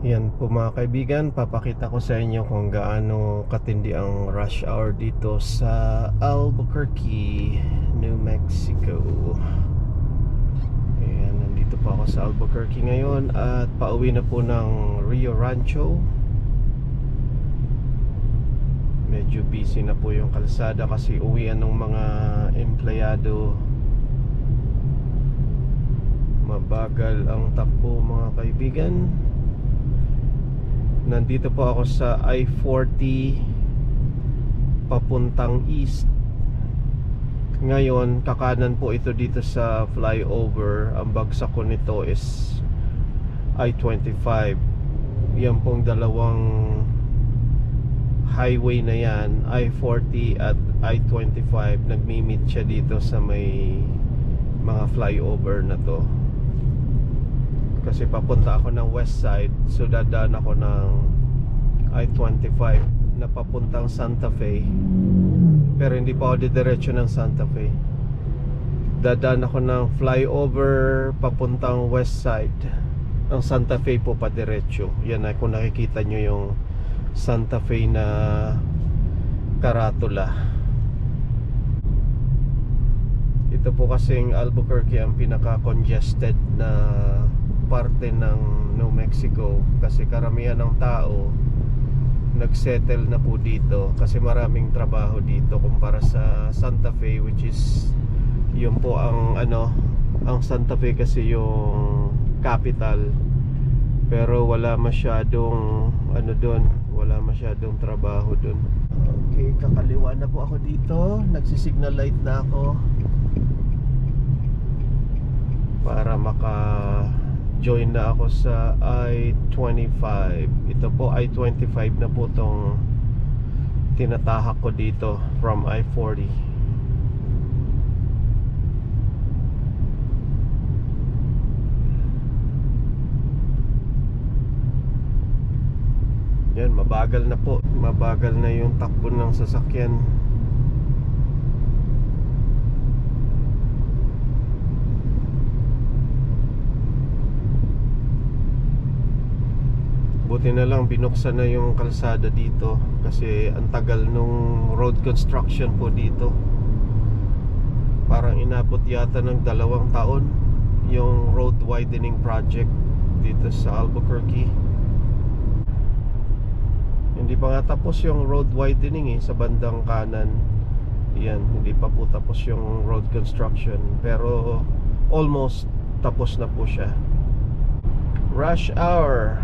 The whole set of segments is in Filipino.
Yan po mga kaibigan, papakita ko sa inyo kung gaano katindi ang rush hour dito sa Albuquerque, New Mexico. Ayan, nandito po ako sa Albuquerque ngayon at pauwi na po ng Rio Rancho. Medyo busy na po yung kalsada kasi uwian ng mga empleyado. Mabagal ang takbo mga kaibigan. Nandito po ako sa I-40 papuntang east. Ngayon, kakanan po ito dito sa flyover. Ang bagsak ko nito is I-25. Yan pong dalawang highway na yan, I-40 at I-25. Nagmi-meet siya dito sa may mga flyover na to. Kasi papunta ako ng west side, so dadaan ako ng I-25 na papuntang Santa Fe. Pero hindi pa ako didiretso ng Santa Fe. Dadaan ako ng flyover papuntang west side. Ang Santa Fe po pa diretso. Yan ay kung nakikita nyo yung Santa Fe na karatula. Ito po kasing Albuquerque ang pinaka-congested na parte ng New Mexico kasi karamihan ng tao nagsettle na po dito kasi maraming trabaho dito kumpara sa Santa Fe, which is yun po ang ang Santa Fe kasi yung capital, pero wala masyadong doon, wala masyadong trabaho doon. Okay, kakaliwa na po ako dito, nagsisignal light na ako para join na ako sa I-25. Ito po I-25 na po tong tinatahak ko dito from I-40. Yan, mabagal na po. Mabagal na yung takbo ng sasakyan. Buti na lang binuksan na yung kalsada dito kasi ang tagal nung road construction po dito. Parang inabot yata ng 2 taon yung road widening project dito sa Albuquerque. Hindi pa nga tapos yung road widening sa bandang kanan. Yan, hindi pa po tapos yung road construction, pero almost tapos na po siya. Rush hour.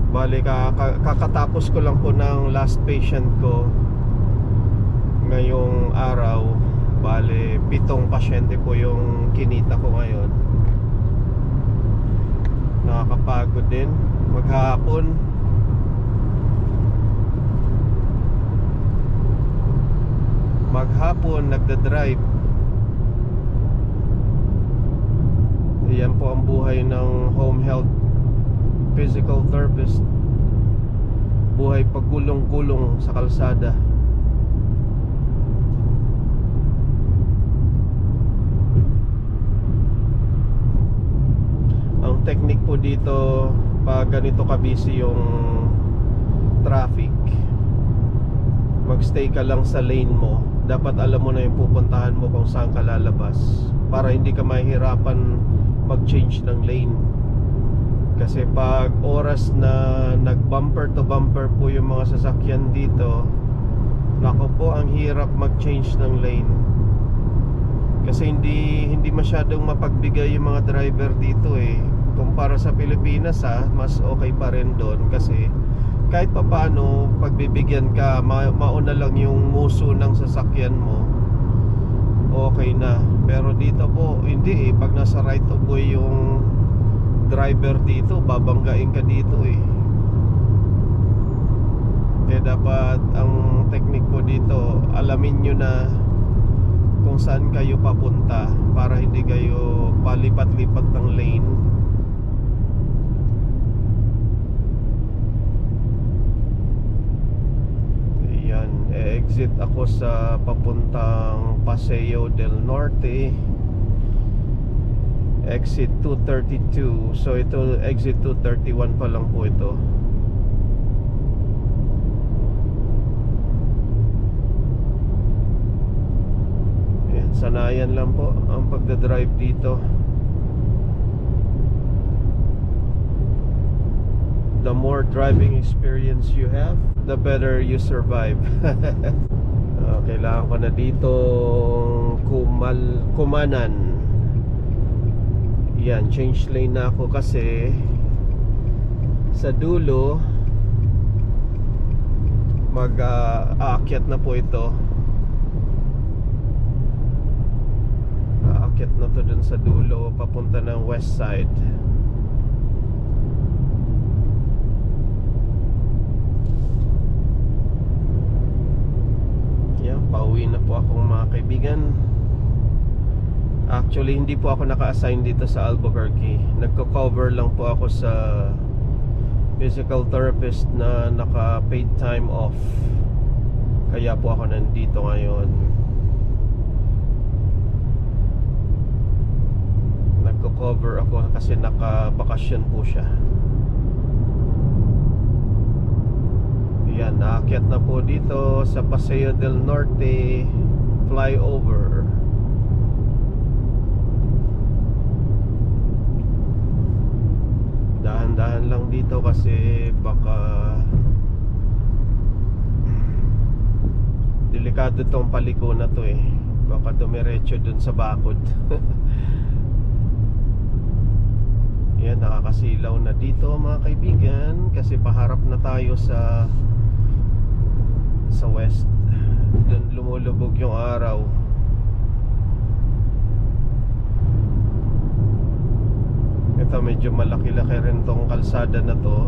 Bali, kakatapos ko lang po ng last patient ko ngayong araw. Bali, 7 pasyente po yung kinita ko ngayon. Nakakapagod din maghapon. Maghapon nagda-drive. Yan po ang buhay ng home health physical therapist. Buhay paggulong-gulong sa kalsada. Ang technique po dito pag ganito ka-busy yung traffic, magstay ka lang sa lane mo. Dapat alam mo na yung pupuntahan mo kung saan ka lalabas para hindi ka mahihirapan mag-change ng lane. Kasi pag oras na nag-bumper to bumper po yung mga sasakyan dito, nako po, ang hirap mag-change ng lane. Kasi hindi masyadong mapagbigay yung mga driver dito kumpara sa Pilipinas mas okay pa rin doon kasi kahit papaano pagbibigyan ka, mauna lang yung muso ng sasakyan mo, okay na. Pero dito po hindi pag nasa right of way yung driver dito, babanggain ka dito Kaya dapat ang technique po dito, alamin nyo na kung saan kayo papunta para hindi kayo palipat-lipat ng lane. Ayan, exit ako sa papuntang Paseo del Norte. exit 232. So ito exit 231 pa lang po ito. Ayan, sanayan lang po ang pagdadrive dito. The more driving experience you have, the better you survive. Kailangan ko na dito kumanan. Yan, change lane na ako kasi sa dulo aakyat na po ito. Aakyat na to dun sa dulo papunta ng west side. Pauwi na po ako mga kaibigan. Actually hindi po ako naka-assign dito sa Albuquerque. Nagko-cover lang po ako sa physical therapist na naka-paid time off. Kaya po ako nandito ngayon. Nagko-cover ako kasi naka-bakasyon po siya. Yan, naakyat na po dito sa Paseo del Norte flyover. Dahan-dahan lang dito kasi baka delikado tong paliko na to eh. Baka dumiretso dun sa bakod. Yan, nakakasilaw na dito mga kaibigan kasi paharap na tayo sa west. Doon lumulubog yung araw. Ito medyo malaki-laki rin tong kalsada na to.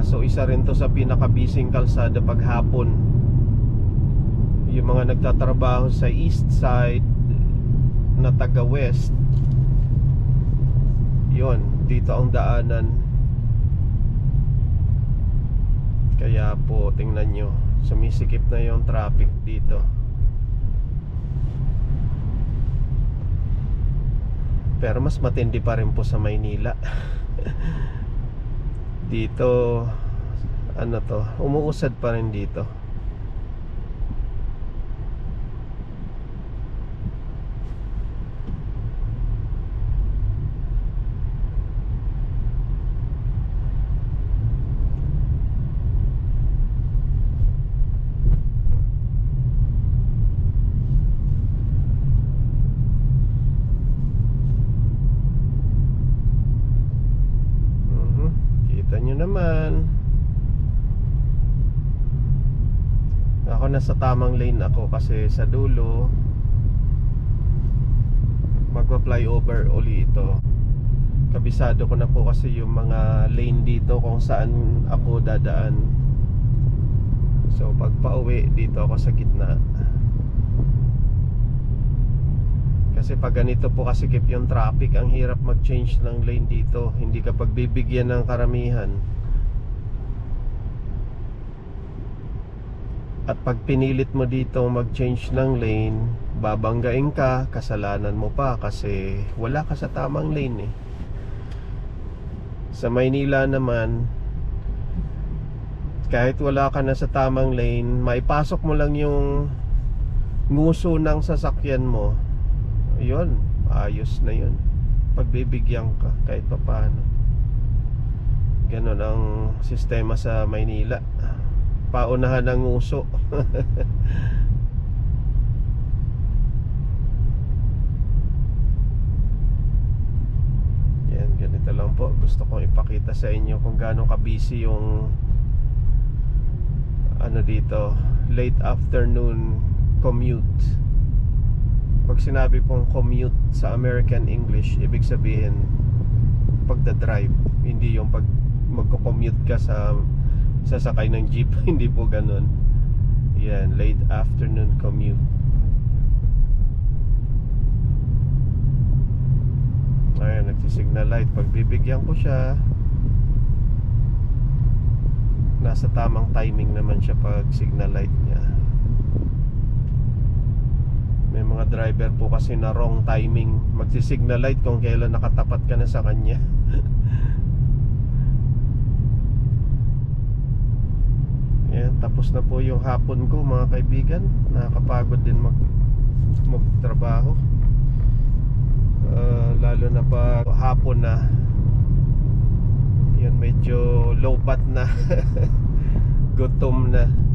So isa rin to sa pinakabising kalsada pag hapon. Yung mga nagtatrabaho sa east side na taga west, yun, dito ang daanan. Kaya po tingnan nyo, sumisikip na yung traffic dito. Pero mas matindi pa rin po sa Maynila. Dito ano to, umuusad pa rin dito. Naman ako nasa tamang lane ako kasi sa dulo magpa-flyover uli ito. Kabisado ko na po kasi yung mga lane dito kung saan ako dadaan. So pag pauwi dito ako sa gitna. Kasi pag ganito po kasikip yung traffic, ang hirap mag-change ng lane dito. Hindi ka pagbibigyan ng karamihan. At pag pinilit mo dito mag-change ng lane, babanggain ka, kasalanan mo pa kasi wala ka sa tamang lane eh. Sa Maynila naman, kahit wala ka na sa tamang lane, maipasok mo lang yung nguso ng sasakyan mo, yun, ayos na yun. Pagbibigyan ka kahit pa paano. Ganon ang sistema sa Maynila. Paunahan ng uso. Yan, ganito lang po. Gusto kong ipakita sa inyo kung gaano ka-busy yung ano dito, late afternoon commute. Pag sinabi pong commute sa American English, ibig sabihin pagdadrive, hindi yung pag magko-commute ka sa sasakay ng jeep. Hindi po ganun. Yan, late afternoon commute. Ayan, nagsisignal light. Pag bibigyan ko siya, nasa tamang timing naman siya pag signal light niya. May mga driver po kasi na wrong timing. Magsi-signal light kung kailan nakatapat ka na sa kanya. Yan, tapos na po yung hapon ko mga kaibigan. Nakakapagod din magtrabaho. Lalo na pag hapon na. Yan, medyo low bat na. Gutom na.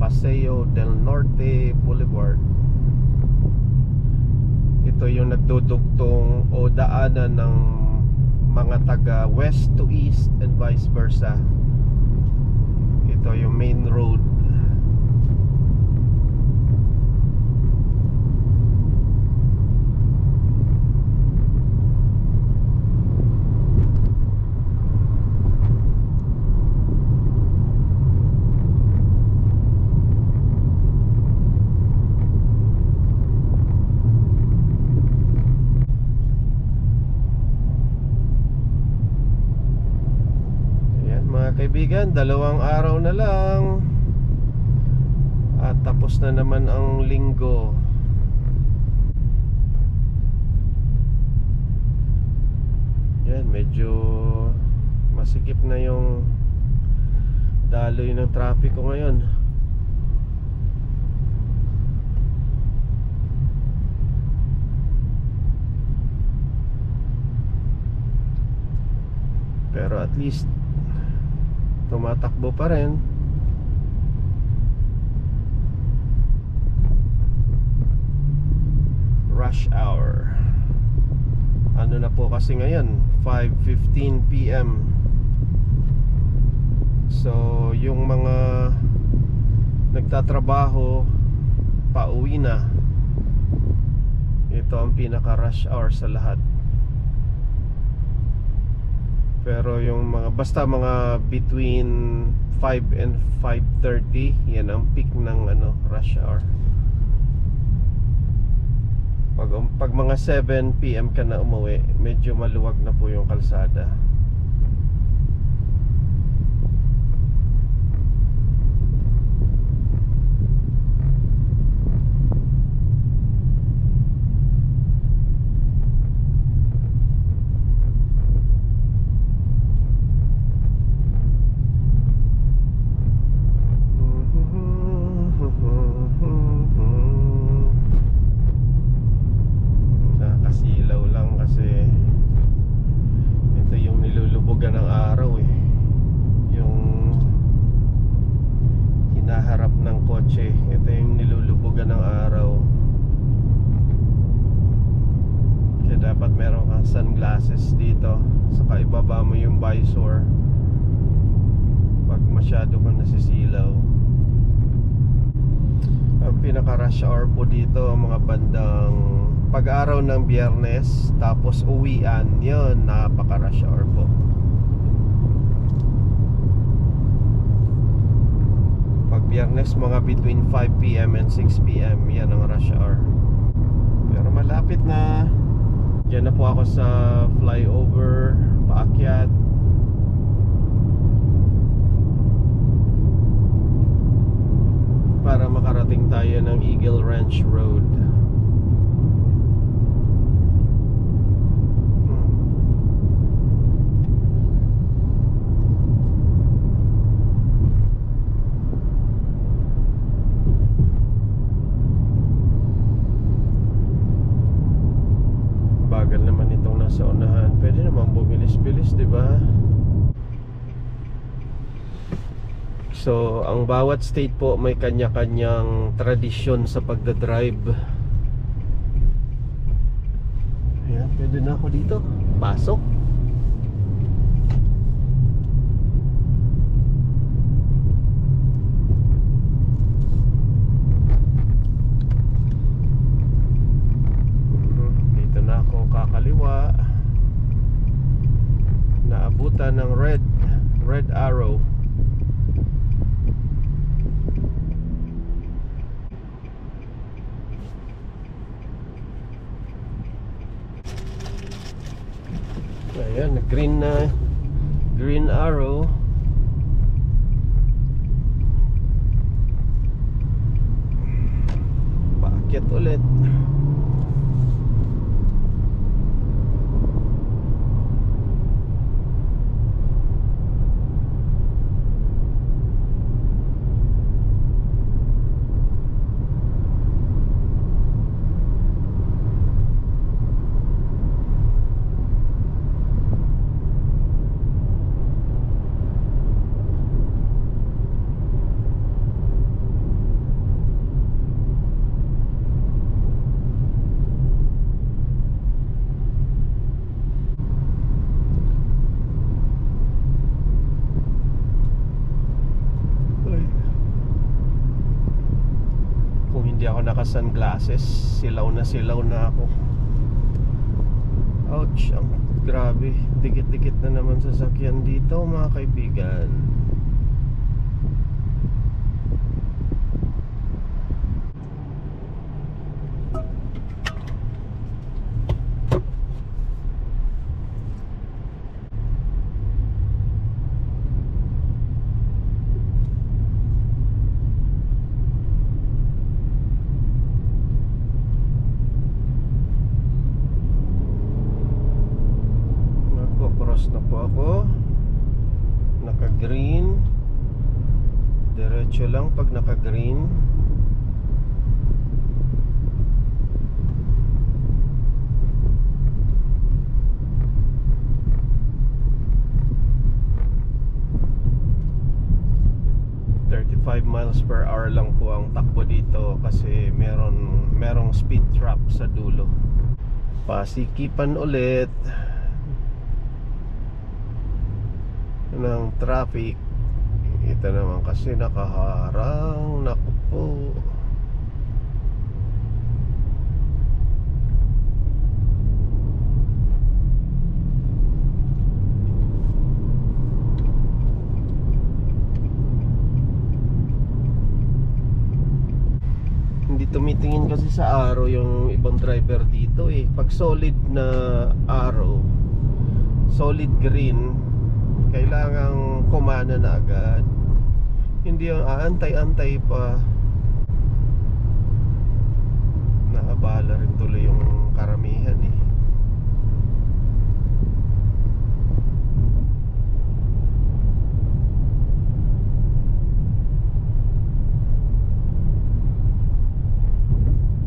Paseo del Norte Boulevard. Ito yung nagdudugtong o daanan ng mga taga west to east and vice versa. Ito yung main road. Kaibigan, 2 araw na lang at tapos na naman ang linggo. Yan, medyo masikip na yung daloy ng trapiko ngayon. Pero at least tumatakbo pa rin. Rush hour. Ano na po kasi ngayon, 5:15 PM. So yung mga nagtatrabaho pauwi na. Ito ang pinaka rush hour sa lahat. Pero yung mga basta mga between 5 and 5:30, yan ang peak ng rush hour. Pag mga 7 PM ka na umuwi, medyo maluwag na po yung kalsada. Ito yung nilulubugan ng araw. Kaya dapat meron kang sunglasses dito, saka ibaba mo yung visor pag masyado kang nasisilaw. Ang pinaka rush hour po dito mga bandang pag-araw ng Biyernes, tapos uwian, yun, napaka rush hour po. Pag Biyernes, mga between 5 PM and 6 PM, yan ang rush hour. Pero malapit na. Diyan na po ako sa flyover, paakyat. Para makarating tayo ng Eagle Ranch Road. Bagal naman itong nasa unahan. Pwede naman bumilis-bilis, di ba? So, ang bawat state po may kanya-kanyang tradisyon sa pagdadrive. Ayan, pwede na ako dito. Pasok. Kakaliwa, naabutan ng red arrow. Ayan, green arrow. Paakyat ulit. Kung hindi ako naka-sunglasses, silaw na ako. Ouch, ang grabe. Dikit-dikit na naman sasakyan dito, mga kaibigan. Cross na po ako. Naka-green. Diretso lang pag naka-green. mph lang po ang takbo dito kasi merong speed trap sa dulo. Pasikipan ulit ng traffic. Ito naman kasi nakaharang. Naku po. Hindi tumitingin kasi sa araw yung ibang driver dito eh. Pag solid na araw, solid green, kailangang kumana na agad. Hindi yung aantay-antay pa. Naabala rin tuloy yung karamihan eh.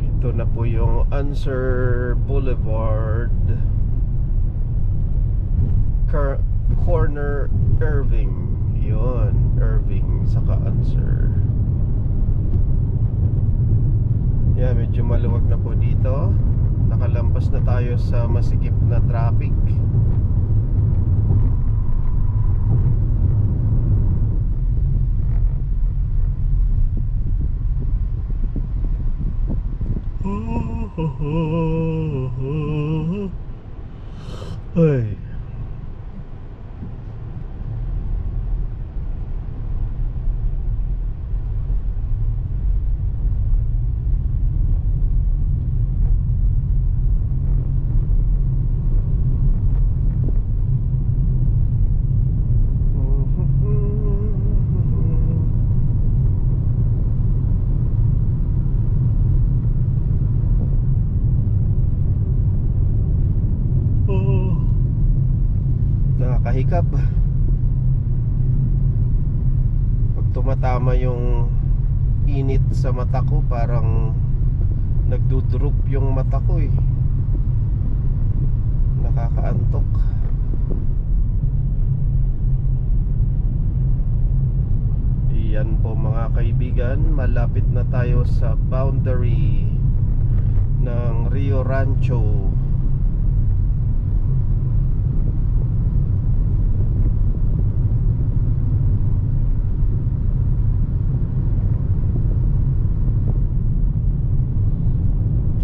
Ito na po yung Answer Boulevard, corner Irving. Yun, Irving saka Answer. Yeah, medyo maluwag na po dito. Nakalampas na tayo sa masikip na traffic. Ay. Nakakahikab. Pag tumatama yung init sa mata ko, parang nagdudrop yung mata ko eh. Nakakaantok. Iyan po mga kaibigan, malapit na tayo sa boundary ng Rio Rancho.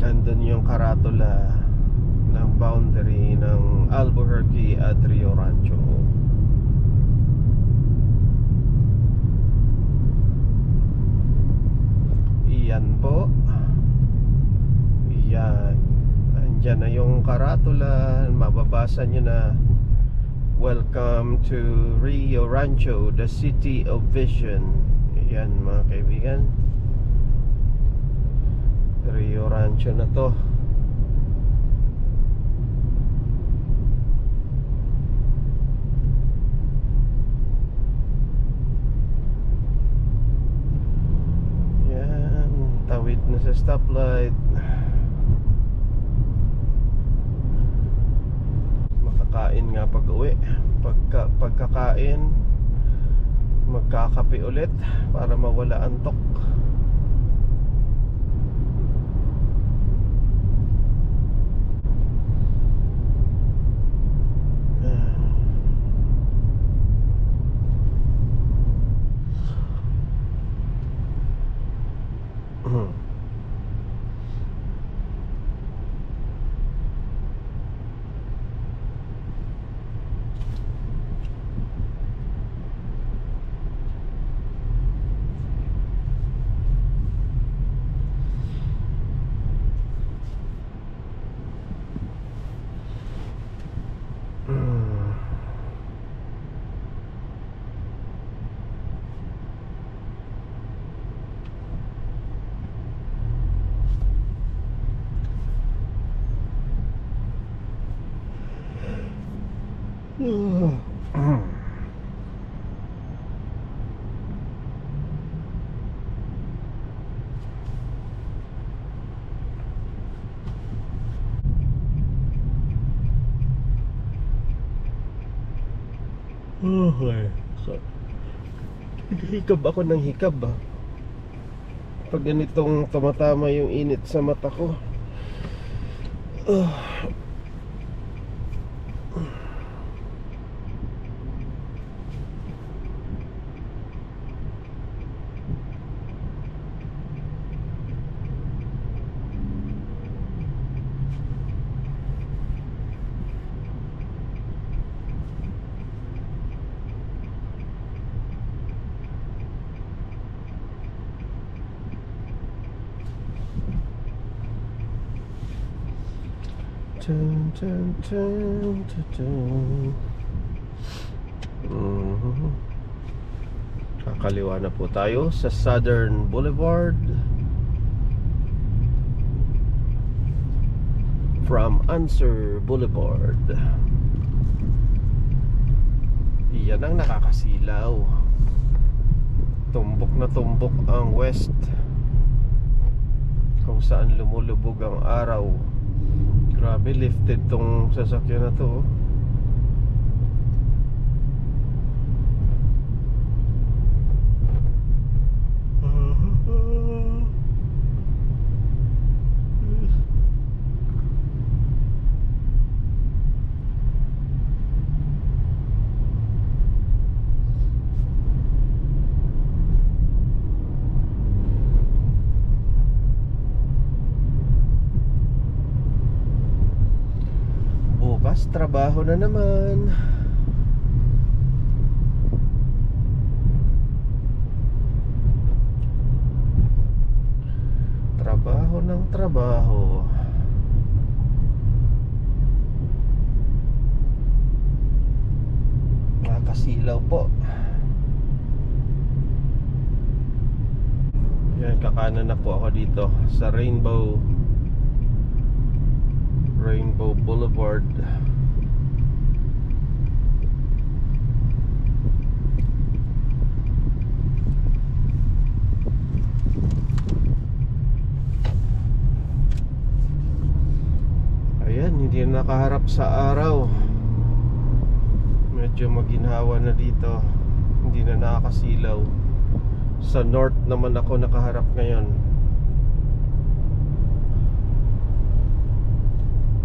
Andun yung karatula ng boundary ng Albuquerque at Rio Rancho. Iyan po. Iyan. Andyan na yung karatula. Mababasa nyo na Welcome to Rio Rancho, the city of vision. Yan mga kaibigan, Rio Rancho na to. Yan, tawid na sa stoplight. Makakain nga pag uwi. Pagkakain, magkakape ulit para mawala antok. Okay. Hikab ako ng hikab pag ganitong tumatama yung init sa mata ko. Dun, dun, dun, dun, dun. Kakaliwa na po tayo sa Southern Boulevard from Answer Boulevard. Iyan ang nakakasilaw. Tumbok na tumbok ang west, kung saan lumulubog ang araw. Grabe, lifted tong sasakyan na to. Bukas trabaho na naman. Trabaho ng trabaho. Nakakasilaw po. Yan, kakanan na po ako dito sa Rainbow Boulevard. Ayan, hindi na nakaharap sa araw. Medyo maginhawa na dito. Hindi na nakakasilaw. Sa north naman ako nakaharap ngayon.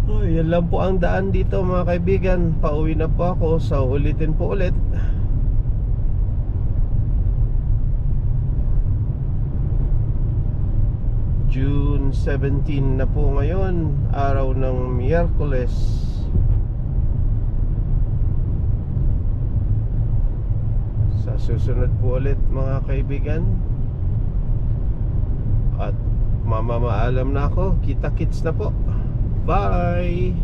Oh, yan lang po ang daan dito mga kaibigan. Pauwi na po ako, so ulitin po ulit. June 17 na po ngayon, araw ng Miyerkules. Sa susunod po ulit mga kaibigan. At mamamaalam na ako. Kita-kits na po. Bye!